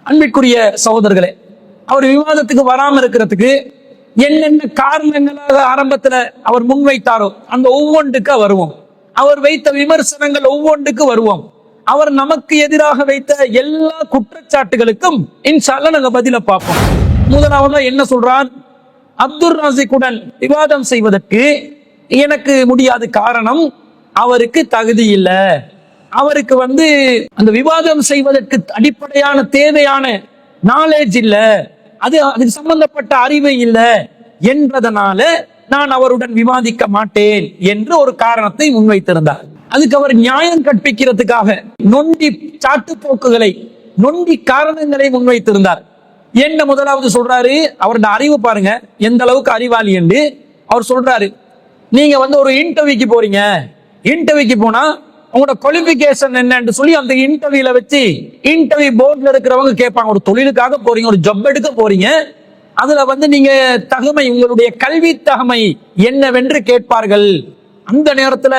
அன்பிற்குரிய சகோதரர்களே, அவர் விவாதத்துக்கு வராம இருக்கிறதுக்கு என்னென்ன காரணங்களாக ஆரம்பத்துல அவர் முன்வைத்தாரோ அந்த ஒவ்வொன்றுக்கு வருவோம். அவர் வைத்த விமர்சனங்கள் ஒவ்வொன்றுக்கு வருவோம். அவர் நமக்கு எதிராக வைத்த எல்லா குற்றச்சாட்டுகளுக்கும் இன்ஷா அல்லாஹ் நாங்க பதில பார்ப்போம். முதலாவதா என்ன சொல்றார்? அப்துல் ராசிக்குடன் விவாதம் செய்வதற்கு எனக்கு முடியாத காரணம் அவருக்கு தகுதி இல்லை, அவருக்கு அந்த விவாதம் செய்வதற்கு அடிப்படையான தேவையான நாலேஜ் இல்ல, அதுக்கு சம்பந்தப்பட்ட அறிவு இல்லை என்பதனால நான் அவருடன் விவாதிக்க மாட்டேன் என்று ஒரு காரணத்தை முன்வைத்திருந்தார். அதுக்கு அவர் நியாயம் கற்பிக்கிறதுக்காக நொண்டி சாட்டுப்போக்குகளை, நொண்டி காரணங்களை முன்வைத்திருந்தார். என்ன முதலாவது சொல்றாரு, அவருடைய அறிவு பாருங்க எந்த அளவுக்கு அறிவாளி என்று. அவர் சொல்றாரு, நீங்க ஒரு இன்டர்வியூக்கு போறீங்க, இன்டர்வியூக்கு போனா உங்களோட குவாலிபிகேஷன் என்னன்னு சொல்லி அந்த இன்டர்வியூல வச்சு இன்டர்வியூ போர்ட்ல இருக்கிறவங்க கேட்பாங்க. ஒரு தொழிலுக்காக போறீங்க, ஒரு ஜாப் எடுக்க போறீங்க, அதுல நீங்க தகமை, உங்களுடைய கல்வி தகமை என்னவென்று கேட்பார்கள். அந்த நேரத்துல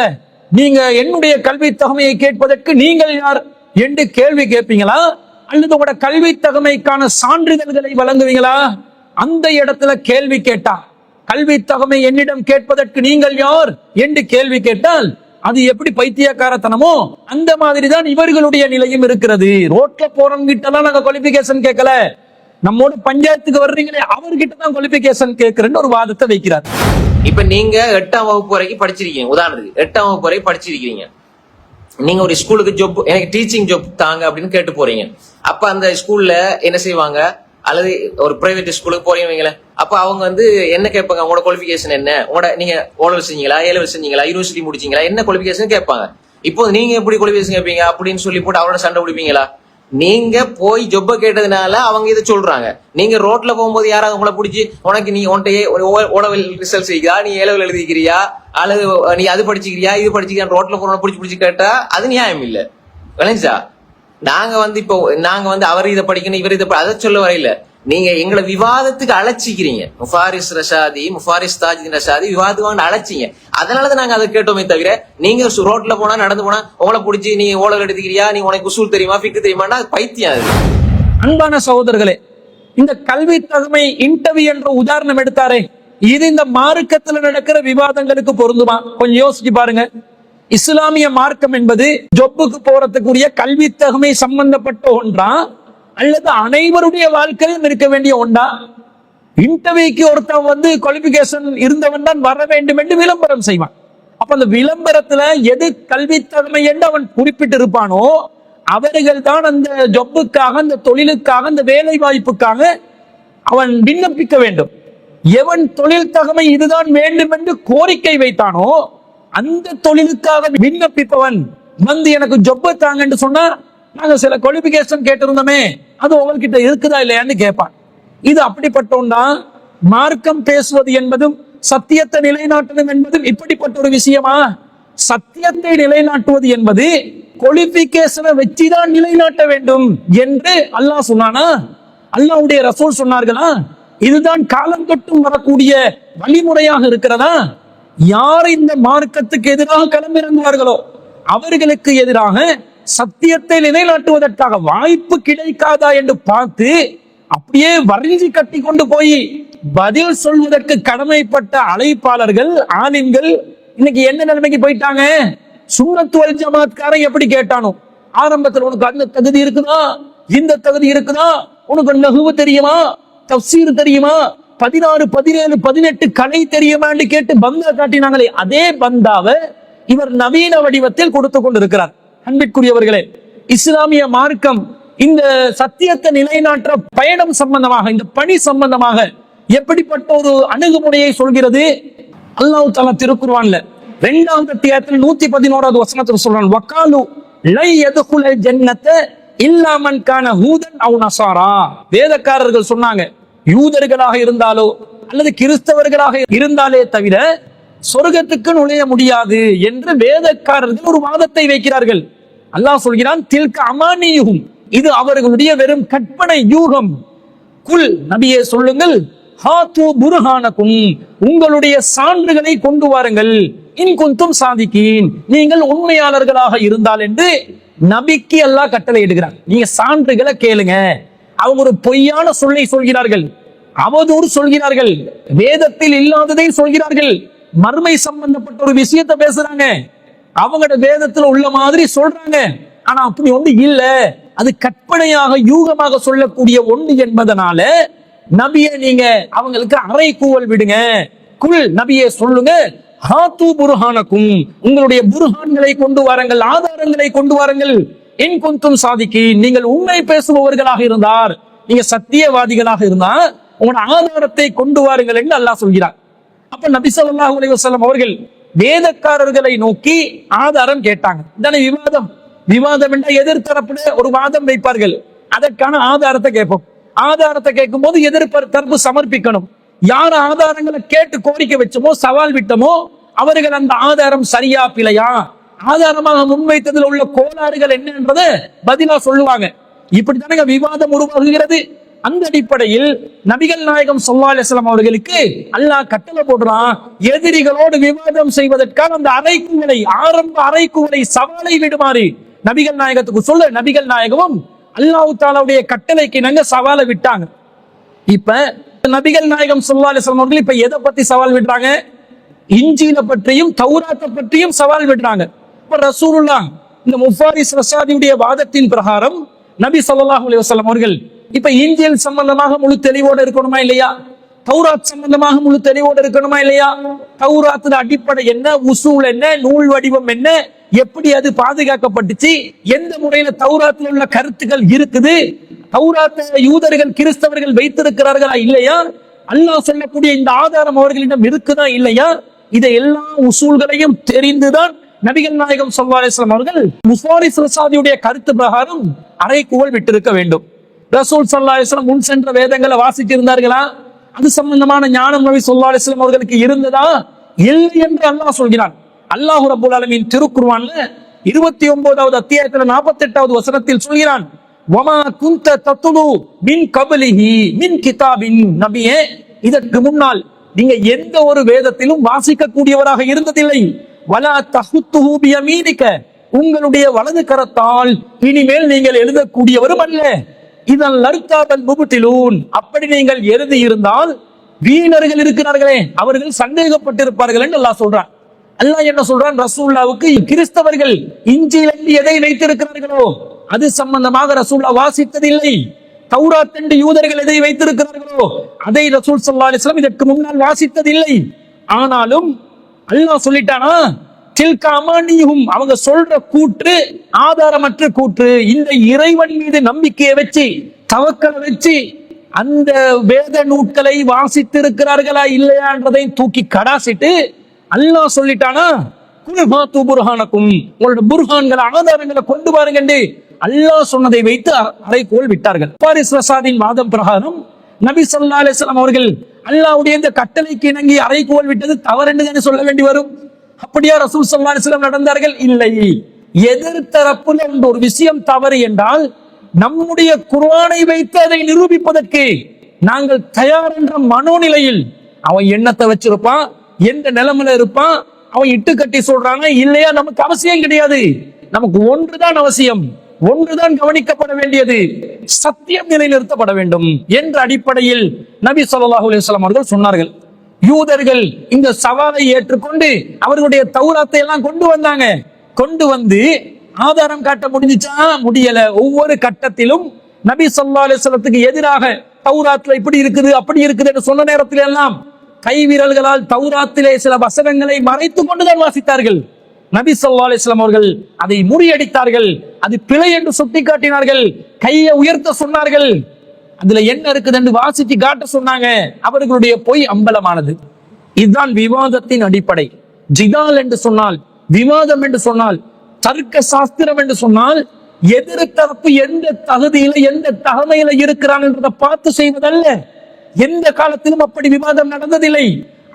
நீங்க என்னுடைய கல்வி தகமையை கேட்பதற்கு நீங்கள் யார் என்று கேள்வி கேட்பீங்களா, அல்லது உங்களோட கல்வி தகமைக்கான சான்றிதழ்களை வழங்குவீங்களா? அந்த இடத்துல கேள்வி கேட்டா, கல்வி தகமை என்னிடம் கேட்பதற்கு நீங்கள் யார் என்று கேள்வி கேட்டால் அது எப்படி பைத்தியக்காரத்தனமோ அந்த மாதிரிதான் இவர்களுடைய நிலையும் இருக்கிறது. ரோட்ல போறவங்க கிட்ட நாங்க குவாலிபிகேஷன் கேட்கல, நம்மோட பஞ்சாயத்துக்கு வர்றீங்களே அவர்கிட்ட தான் குவாலிபிகேஷன் கேட்கிறேன்னு ஒரு வாதத்தை வைக்கிறார். இப்ப நீங்க 8ஆம் வகுப்பு வரைக்கும் படிச்சிருக்கீங்க, உதாரணத்துக்கு 8ஆம் வகுப்பு வரைக்கும் படிச்சிருக்கீங்க. நீங்க ஒரு ஸ்கூலுக்கு ஜாப், எனக்கு டீச்சிங் ஜாப் தாங்க அப்படின்னு கேட்டு போறீங்க. அப்ப அந்த ஸ்கூல்ல என்ன செய்வாங்க, அல்லது ஒரு பிரைவேட் ஸ்கூலுக்கு போறீங்க, அப்ப அவங்க என்ன கேட்பாங்க, உங்களோட குவாலிபிகேஷன் என்ன, உங்களோட நீங்க ஓலெவல் செஞ்சீங்களா, ஏலெவல் செஞ்சீங்களா, யூனிவர்சிட்டி முடிச்சீங்களா, என்ன குவாலிபிகேஷன் கேட்பாங்க. இப்போ நீங்க எப்படி குவாலிபிகேஷன் கேட்பீங்க அப்படின்னு சொல்லி போட்டு அவரோட சண்டை பிடிப்பீங்களா? நீங்க போய் ஜொப்ப கேட்டதுனால அவங்க இதை சொல்றாங்க. நீங்க ரோட்ல போகும்போது யாராவது உங்களை பிடிச்சி, உனக்கு நீ ஓலெவல் ரிசல்ட் செய்கிறா, நீ ஏலெவல் எழுதிக்கிறியா, அல்லது நீ அது படிச்சுக்கிறியா, இது படிச்சுக்கிறியா, ரோட்ல போறவங்க பிடிச்சி கேட்டா அது நியாயம் இல்ல. விளைஞ்சா நாங்க இப்போ நாங்க அவர் இதை படிக்கணும், இவர் இதை அதை சொல்ல வரையில நீங்க எங்களை விவாதத்துக்கு அழைச்சிக்கிறீங்க. முஃபாரிஸ் ரஷாதி, முஃபாரிஸ் தாஜின் ரஷாதி விவாதம் அழைச்சிங்க. அதனாலதான் நாங்க அதை கேட்டோமே தவிர, நீங்க ரோட்ல போனா நடந்து போனா உங்களை பிடிச்சி நீ ஓலல் எடுத்துக்கிறியா, நீ உனக்கு உசூல் தெரியுமா, ஃபிக்கு தெரியுமான்னா பைத்தியம் அது. அன்பான சகோதரர்களே, இந்த கல்வி தகமை இன்டர்வியூ என்ற உதாரணம் எடுத்தாரே, இது இந்த மார்க்கத்துல நடக்கிற விவாதங்களுக்கு பொருந்துமா? கொஞ்சம் யோசிச்சு பாருங்க. இஸ்லாமிய மார்க்கம் என்பது ஜொப்புக்கு போறதுக்குரிய கல்வி தகமை சம்பந்தப்பட்ட ஒன்றா, அல்லது அனைவருடைய வாழ்க்கையிலும் இருக்க வேண்டிய ஒன்றா? இன்டர்வியூக்கு ஒருத்தன் குவாலிபிகேஷன் இருந்தவன் தான் வர வேண்டும் என்று விளம்பரம் செய்வான். அப்ப அந்த விளம்பரத்துல எது கல்வி தகமை என்று அவன் குறிப்பிட்டு இருப்பானோ அவர்கள் தான் அந்த ஜொப்புக்காக, அந்த தொழிலுக்காக, அந்த வேலை வாய்ப்புக்காக அவன் விண்ணப்பிக்க வேண்டும். எவன் தொழில் தகமை இதுதான் வேண்டும் என்று கோரிக்கை வைத்தானோ அந்த தொழிலுக்காக விண்ணப்பிப்பவன் எனக்கு ஜொப்ப தாங்க என்று சொன்னா, நாங்க சில குவாலிபிகேஷன் கேட்டிருந்தோமே அது உங்ககிட்ட இருக்குதா இல்லையான்னு கேட்பான். இது அப்படிப்பட்டோம்னா மார்க்கம் பேசுவது என்பதும் சத்தியத்தை நிலைநாட்டணும் என்பதும் இப்படிப்பட்ட ஒரு விஷயமா? சத்தியத்தை நிலைநாட்டுவது என்பது குவாலிபிகேஷனை வச்சுதான் நிலைநாட்ட வேண்டும் என்று அல்லாஹ் சொன்னானா? அல்லாஹ்வுடைய ரசூல் சொன்னார்களா? இதுதான் காலம் தொட்டும் வரக்கூடிய வழிமுறையாக இருக்கிறதா? யார் இந்த மார்க்கத்துக்கு எதிராக களமிறங்குவார்களோ அவர்களுக்கு எதிராக சத்தியத்தை நிலைநாட்டுவதற்காக வாய்ப்பு கிடைக்காதா என்று பார்த்து அப்படியே வரிஞ்சு கட்டி கொண்டு போய் பதில் சொல்வதற்கு கடமைப்பட்ட அழைப்பாளர்கள், ஆலிம்கள் இன்னைக்கு என்ன நிலைமைக்கு போயிட்டாங்க? சுன்னத் வல் ஜமாத்காரன் எப்படி கேட்டானோ, ஆரம்பத்தில் உனக்கு அந்த தகுதி இருக்குதா, இந்த தகுதி இருக்குதா, உனக்கு நஹ்வு தெரியுமா, தஃப்சீர் தெரியுமா, 16, 17, 18 கலை தெரியுமான்னு கேட்டு பந்தா காட்டினாங்களே, அதே பந்தாவை இவர் நவீன வடிவத்தில் கொடுத்து கொண்டிருக்கிறார். அன்பிற்குரியவர்களே, இஸ்லாமிய மார்க்கம் இந்த சத்தியத்தை நிலைநாட்ட பயணம் சம்பந்தமாக, இந்த பணி சம்பந்தமாக எப்படிப்பட்ட ஒரு அணுகுமுறையை சொல்கிறது? அல்லாஹ் தஆலா திருக்குர்ஆன்ல 2வது அத்தியாயத்தில் 111வது வசனத்தில் சொல்றான், வகாலு லை யதுகுல் ஜன்னத இல்லா மன் கான ஹூதன் அவ் நஸாரா. வேதக்காரர்கள் சொன்னாங்க, யூதர்களாக இருந்தாலோ அல்லது கிறிஸ்தவர்களாக இருந்தாலே தவிர சொர்க்கத்துக்கு நுழைய முடியாது என்று வேதக்காரர்கள் ஒரு வாதத்தை வைக்கிறார்கள். அல்லாஹ் சொல்கிறான், தில்க அமானியுஹும், இது அவர்களுடைய வெறும் கற்பனை யூகம். குல், நபியே சொல்லுங்கள், ஹாத்து புர்ஹானகும், உங்களுடைய சான்றுகளை கொண்டு வாருங்கள், இன் குந்தும் சாதிக்கீன், நீங்கள் உண்மையாளர்களாக இருந்தால் என்று நபிக்கு அல்லாஹ் கட்டளை இடுகிறார். நீங்க சான்றுகளை கேளுங்க, அவங்க ஒரு பொய்யான சொல்லை சொல்கிறார்கள், அவதூறு சொல்கிறார்கள், வேதத்தில் இல்லாததை சொல்கிறார்கள், மறுமை சம்பந்தப்பட்ட ஒரு விஷயத்தை பேசுறாங்க, அவங்களோட வேதத்துல உள்ள மாதிரி சொல்றாங்க. ஆனா அப்படி ஒண்ணு இல்ல, அது கற்பனையாக யூகமாக சொல்லக்கூடிய ஒண்ணு என்பதனால நபியை நீங்க அவங்களுக்கு அறைகூவல் விடுங்க. குல் நபியே சொல்லுங்க, ஹாத்து புர்ஹானக்கும், உங்களுடைய புர்ஹான்களை கொண்டு வாருங்கள், ஆதாரங்களை கொண்டு வாருங்கள். இன் குந்தும் சாதிக்கி, நீங்கள் உண்மை பேசுபவர்களாக இருந்தார், நீங்க சத்தியவாதிகளாக இருந்தா உங்களோட ஆதாரத்தை கொண்டு வாருங்கள் என்று அல்லாஹ் சொல்கிறார். அப்ப நபி ஸல்லல்லாஹு அலைஹி வஸல்லம் அவர்கள் வேதக்காரர்களை நோக்கி ஆதாரம் கேட்டாங்க. இதான விவாதம். விவாதம் என்ற எதிர்த்தரப்புல ஒரு வாதம் வைப்பார்கள், அதற்கான ஆதாரத்தை கேட்போம். ஆதாரத்தை கேட்கும் போது எதிர்த்தரப்பு சமர்ப்பிக்கணும். யார் ஆதாரங்களை கேட்டு கோரிக்கை வச்சோமோ, சவால் விட்டமோ, அவர்கள் அந்த ஆதாரம் சரியா பிழையா, ஆதாரமாக முன்வைத்ததில் உள்ள கோளாறுகள் என்னன்றத பதிலா சொல்லுவாங்க. இப்படித்தானே விவாதம் உருவாகுகிறது. அந்த அடிப்படையில் நபிகள் நாயகம் ஸல்லல்லாஹு அலைஹி வஸல்லம் அவர்களுக்கு அல்லாஹ் கட்டளை போடுறான், எதிரிகளோடு விவாதம் செய்வதற்கான அந்த அறைகூவலை, ஆரம்ப அறைகூவலை, சவாலை விடுமாறு நபிகள் நாயகத்துக்கு சொல்ல, நபிகள் நாயகமும் அல்லாஹ் தஆலாவுடைய கட்டளைக்கு நாங்க சவாலை விட்டாங்க. இப்ப நபிகள் நாயகம் ஸல்லல்லாஹு அலைஹி வஸல்லம் அவர்கள் இப்ப எதை பத்தி சவால் விடுறாங்க? இன்ஜீல பற்றியும் தௌராத்தை பற்றியும் சவால் விடுறாங்க. இப்ப ரசூலுல்லாஹ் இந்த முஃபாரிஸ் ரஸாதியுடைய வாதத்தின் பிரகாரம் நபி ஸல்லல்லாஹு அலைஹி வஸல்லம் அவர்கள் இப்ப இன்ஜீல் சம்பந்தமாக முழு தெளிவோடு இருக்கணுமா இல்லையா? தௌராத் சம்பந்தமாக முழு தெளிவோடு இருக்கணுமா இல்லையா? தௌராத்துல அடிப்படை என்ன, உசூல் என்ன, நூல் வடிவம் என்ன, எப்படி அது பாதுகாக்கப்பட்டுச்சு, எந்த முறையில தௌராத்தில் உள்ள கருத்துக்கள் இருக்குது, தௌராத்தை யூதர்கள் கிறிஸ்தவர்கள் வைத்திருக்கிறார்களா இல்லையா, அல்லாஹ் சொல்லக்கூடிய இந்த ஆதாரம் அவர்களிடம் இருக்குதா இல்லையா, இதை எல்லா உசூல்களையும் தெரிந்துதான் நபிகள் நாயகம் ஸல்லல்லாஹு அலைஹி வஸல்லம் அவர்கள் முஃபாரிஸ் ரஸாதியுடைய கருத்து பிரகாரம் அறைகூவல் விட்டிருக்க வேண்டும். ரசூல் ஸல்லல்லாஹு அலைஹி வஸல்லம் முன் சென்ற வேதங்களை வாசித்து இருந்தார்களா? அது சம்பந்தமான ஞானம் நபி ஸல்லல்லாஹு அலைஹி வஸல்லம் அவர்களுக்கு இருந்ததா? இல்லை என்று அல்லாஹ் சொல்கிறான். அல்லாஹ் ரப்பல் ஆலமீன் திருக்குர்ஆன்ல 29வது அத்தியாயத்துல 48வது வசனத்தில் சொல்கிறான், வமா குன்த தத்லு மின் கப்லிஹி மின் கிதாபின், நபியே இதற்கு முன்னால் நீங்க எந்த ஒரு வேதத்திலும் வாசிக்க கூடியவராக இருந்ததில்லை. வலா தஹுத்துஹு பியமீனிக, உங்களுடைய வலது கரத்தால் இனிமேல் நீங்கள் எழுதக்கூடியவரும் அல்ல. இதன் லர்தாபல் முப்திலூன், அப்படி நீங்கள் எழுதி இருந்தால் வீணர்கள் இருக்கிறார்களே அவர்கள் சந்தேகப்பட்டிருப்பார்கள் என்று அல்லாஹ் சொல்றான். அல்லாஹ் என்ன சொல்றான்? ரசூலுல்லாஹ்வுக்கு கிறிஸ்தவர்கள் இன்ஜீலில் எதை வைத்திருக்கிறார்களோ அது சம்பந்தமாக ரசூலுல்லாஹ் வாசித்ததில்லை. தௌராத் என்று யூதர்கள் எதை வைத்திருக்கிறார்களோ அதை ரசூல் ஸல்லல்லாஹு அலைஹி வஸல்லம் இதற்கு முன்னால் வாசித்ததில்லை. ஆனாலும் அல்லாஹ் சொல்லிட்டானா, தில்கா அமானியுஹும், அவங்க சொல்ற கூற்று ஆதாரமற்ற கூற்று. இந்த இறைவன் மீது நம்பிக்கையை வச்சு, தவக்கலை வச்சு அந்த வேத நூட்களை வாசித்திருக்கிறார்களா இல்லையான்றதை தூக்கி கடாசிட்டு அல்லாஹ் சொல்லிட்டானா, குல் ஹாத்து புர்ஹானக்கும், உங்களோட புர்ஹான்களை, ஆதாரங்களை கொண்டு வாருங்க என்று அல்லாஹ் சொன்னதை வைத்து அறைகூவல் விட்டார்கள். முஃபாரிஸ் ரஸாதின் வாதம் பிரகாரம் நபி ஸல்லல்லாஹு அலைஹி வஸல்லம் அவர்கள் அல்லாஹ்வுடைய இந்த கட்டளைக்கு இணங்கி அறைகூவல் விட்டது தவறு என்று சொல்ல வேண்டி வரும். அப்படியா ரசூல் ஸல்லல்லாஹு அலைஹி வஸல்லம் நடந்தார்கள்? இல்லை. எதிர்த்தரப்புல ஒரு விஷயம் தவறு என்றால் நம்முடைய குர்ஆனை வைத்து அதை நிரூபிப்பதற்கு நாங்கள் தயார் என்ற மனோநிலையில், அவன் எண்ணத்தை வச்சிருப்பான், எந்த நிலைமையில இருப்பான், அவன் இட்டு கட்டி சொல்றாங்க இல்லையா, நமக்கு அவசியம் கிடையாது. நமக்கு ஒன்றுதான் அவசியம், ஒன்றுதான் கவனிக்கப்பட வேண்டியது, சத்தியம் நிலைநிறுத்தப்பட வேண்டும் என்ற அடிப்படையில் நபி ஸல்லல்லாஹு அலைஹி வஸல்லம் அவர்கள் சொன்னார்கள். யூதர்கள் இந்த சவாலை ஏற்றுக்கொண்டு அவர்களுடைய தௌராத்தை எல்லாம் கொண்டு வந்தாங்க. கொண்டு வந்து ஆதாரம் காட்ட முடிஞ்சுச்சா? முடியல. ஒவ்வொரு கட்டத்திலும் நபி ஸல்லல்லாஹு அலைஹி வஸல்லத்துக்கு எதிராக தௌராத்ல இப்படி இருக்குது அப்படி இருக்குது என்று சொன்ன நேரத்தில் எல்லாம் கைவிரல்களால் தௌராத்திலே சில வசனங்களை மறைத்துக் கொண்டுதான் வாசித்தார்கள். நபி ஸல்லல்லாஹு அலைஹி வஸல்லம் அவர்கள் அதை முறியடித்தார்கள். அது பிழை என்று சுட்டிக்காட்டினார்கள். கையை உயர்த்த சொன்னார்கள். அதுல என்ன இருக்குது என்று வாசித்து காட்ட சொன்னாங்க. அவர்களுடைய பொய் அம்பலமானது. இதுதான் விவாதத்தின் அடிப்படை. ஜிதால் என்று சொன்னால், விவாதம் என்று சொன்னால், தர்க்க சாஸ்திரம் என்று சொன்னால், எதிர்த்தரப்பு எந்த தகுதியில எந்த தகமையில இருக்கிறான் என்றதை பார்த்து செய்வதல்ல. எந்த காலத்திலும் அப்படி விவாதம் நடந்ததில்லை.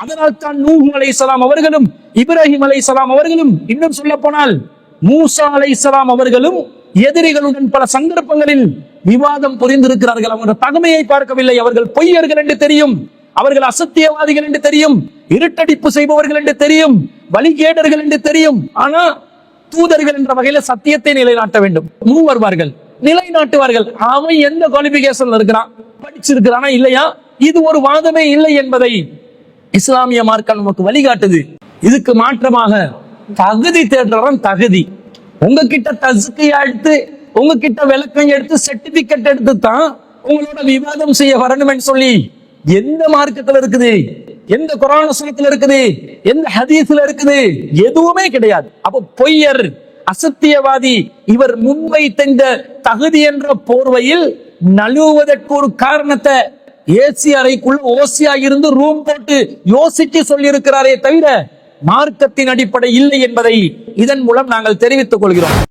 அதனால் தான் நூஹ் அலைஹிஸ்ஸலாம் அவர்களும் இப்ராஹிம் அலைஹிஸ்ஸலாம் அவர்களும், இன்னும் சொல்ல போனால் மூசா அலைஹிஸ்ஸலாம் அவர்களும் எதிரிகளுடன் பல சந்தர்ப்பங்களில் விவாதம் புரிந்திருக்கிறார்கள். அவர்கள் தகமையை பார்க்கவில்லை. அவர்கள் பொய்யர்கள் என்று தெரியும், அவர்கள் அசத்தியவாதிகள் என்று தெரியும், இருட்டடிப்பு செய்பவர்கள் என்று தெரியும், வழிகேடர்கள் என்று தெரியும். ஆனா தூதர்கள் என்ற வகையில சத்தியத்தை நிலைநாட்ட வேண்டும். முன் வருவார்கள், நிலைநாட்டுவார்கள். அவன் எந்த குவாலிபிகேஷன்ல இருக்கிறான், படிச்சிருக்கிறானா இல்லையா, இது ஒரு வாதமே இல்லை என்பதை இஸ்லாமிய மார்க்கம் நமக்கு வழிகாட்டுது. இதுக்கு மாற்றமாக தகுதி தேடுறவன் தகுதி, உங்ககிட்ட தஸ்கியா எடுத்து உங்ககிட்ட விளக்கம் எடுத்து சர்டிபிகேட் எடுத்து தான் உங்களோட விவாதம் செய்ய வரணும்னு சொல்லி எந்த மார்க்கத்துல இருக்குது, எந்த குர்ஆன் வசனத்துல இருக்குது, எந்த ஹதீஸ்ல இருக்குது, எதுவுமே கிடையாது. அப்ப பொய்யர், அசத்தியவாதி இவர் முன்வைத்த இந்த தகுதி என்ற போர்வையில் நழுவுவதற்கு ஒரு காரணத்தை ஏசி அறைக்குள்ள ஓசியா இருந்து ரூம் போட்டு யோசிச்சு சொல்லி இருக்கிறாரே தவிர மார்க்கத்தின் அடிப்படை இல்லை என்பதை இதன் மூலம் நாங்கள் தெரிவித்துக் கொள்கிறோம்.